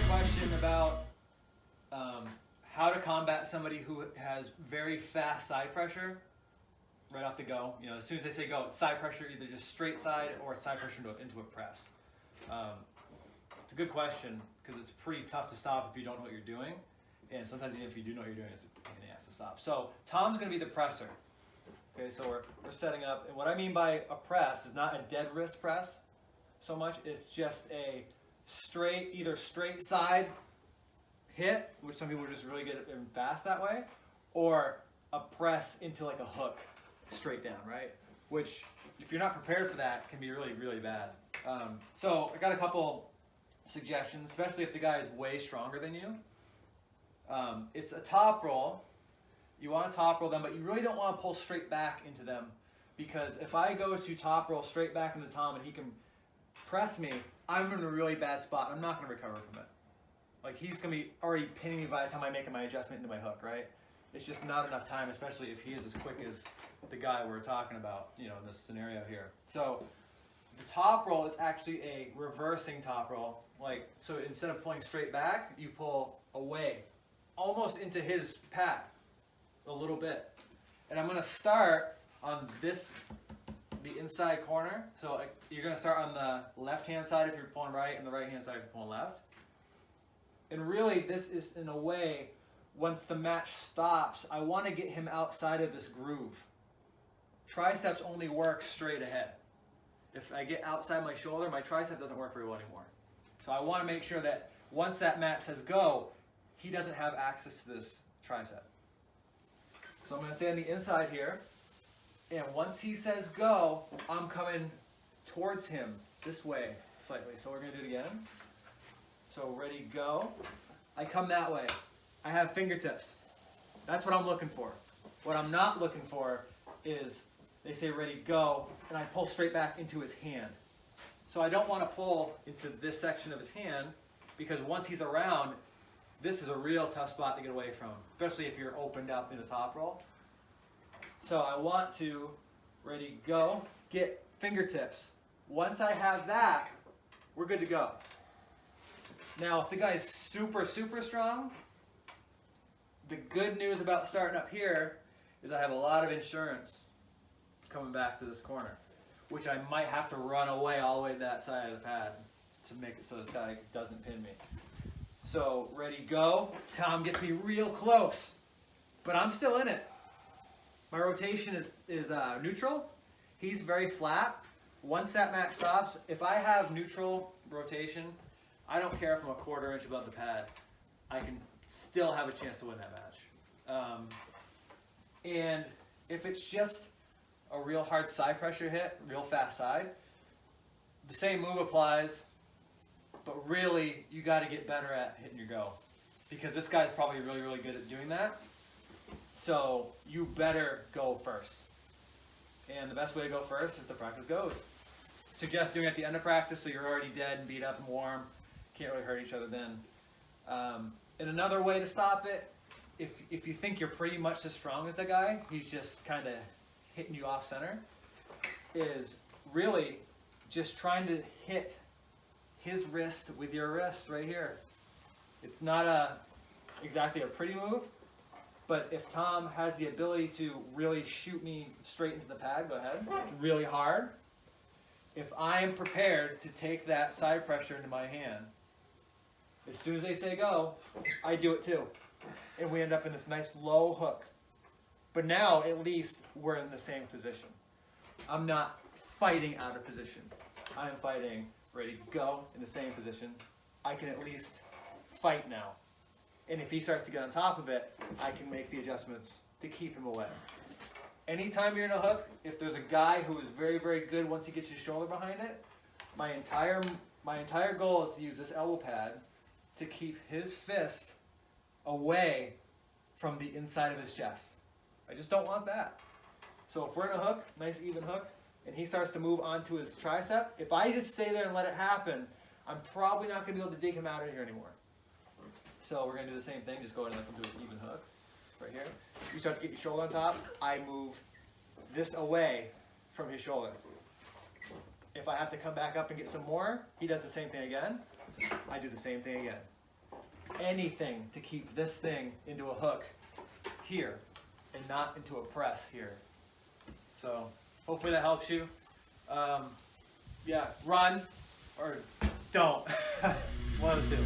question about how to combat somebody who has very fast side pressure right off the go. You know, as soon as they say go, it's side pressure, either just straight side or side pressure into a press. It's a good question because it's pretty tough to stop if you don't know what you're doing. And sometimes even if you do know what you're doing, it's a pain in the ass to stop. So Tom's going to be the presser. Okay, so we're setting up. And what I mean by a press is not a dead wrist press so much. It's just a straight, either straight side hit, which some people are just really good at and fast that way, or a press into like a hook straight down, right? Which, if you're not prepared for that, can be really, really bad. So I got a couple suggestions, especially if the guy is way stronger than you. It's a top roll. You want to top roll them, but you really don't want to pull straight back into them, because if I go to top roll straight back into Tom and he can press me, I'm in a really bad spot. I'm not going to recover from it. Like, he's going to be already pinning me by the time I make my adjustment into my hook, right? It's just not enough time, especially if he is as quick as the guy we're talking about, you know, in this scenario here. So the top roll is actually a reversing top roll. Like, so instead of pulling straight back, you pull away, almost into his pad a little bit. And I'm going to start on the inside corner. So you're going to start on the left-hand side if you're pulling right, and the right-hand side if you're pulling left. And really, this is, in a way, once the match stops, I want to get him outside of this groove. Triceps only work straight ahead. If I get outside my shoulder, my tricep doesn't work very well anymore. So I want to make sure that once that match says go, he doesn't have access to this tricep. So I'm going to stay on the inside here. And once he says go, I'm coming towards him this way slightly. So we're going to do it again. So ready, go. I come that way. I have fingertips. That's what I'm looking for. What I'm not looking for is they say ready, go, and I pull straight back into his hand. So I don't want to pull into this section of his hand, because once he's around, this is a real tough spot to get away from, especially if you're opened up in the top roll. So I want to, ready, go, get fingertips. Once I have that, we're good to go. Now, if the guy is super, super strong, the good news about starting up here is I have a lot of insurance coming back to this corner, which I might have to run away all the way to that side of the pad to make it so this guy doesn't pin me. So, ready, go. Tom gets me real close, but I'm still in it. My rotation is neutral. He's very flat. Once that match stops, if I have neutral rotation, I don't care if I'm a quarter inch above the pad. I can still have a chance to win that match. And if it's just a real hard side pressure hit, real fast side, the same move applies, but really you got to get better at hitting your go, because this guy's probably really, really good at doing that. So you better go first. And the best way to go first is to practice goes. Suggest doing it at the end of practice so you're already dead and beat up and warm. Can't really hurt each other then. And another way to stop it, if you think you're pretty much as strong as the guy, he's just kind of hitting you off center, is really just trying to hit his wrist with your wrist right here. It's not exactly a pretty move, but if Tom has the ability to really shoot me straight into the pad, go ahead, really hard. If I am prepared to take that side pressure into my hand, as soon as they say go, I do it too. And we end up in this nice low hook. But now, at least, we're in the same position. I'm not fighting out of position. I'm fighting ready to go in the same position. I can at least fight now. And if he starts to get on top of it, I can make the adjustments to keep him away. Anytime you're in a hook, if there's a guy who is very, very good once he gets his shoulder behind it, my entire goal is to use this elbow pad to keep his fist away from the inside of his chest. I just don't want that. So if we're in a hook, nice even hook, and he starts to move onto his tricep, if I just stay there and let it happen, I'm probably not going to be able to dig him out of here anymore. So we're going to do the same thing, just go ahead and let him do an even hook right here. You start to get your shoulder on top, I move this away from his shoulder. If I have to come back up and get some more, he does the same thing again. I do the same thing again. anything to keep this thing into a hook here and not into a press here. So hopefully that helps you. Yeah, run or don't. One of the two.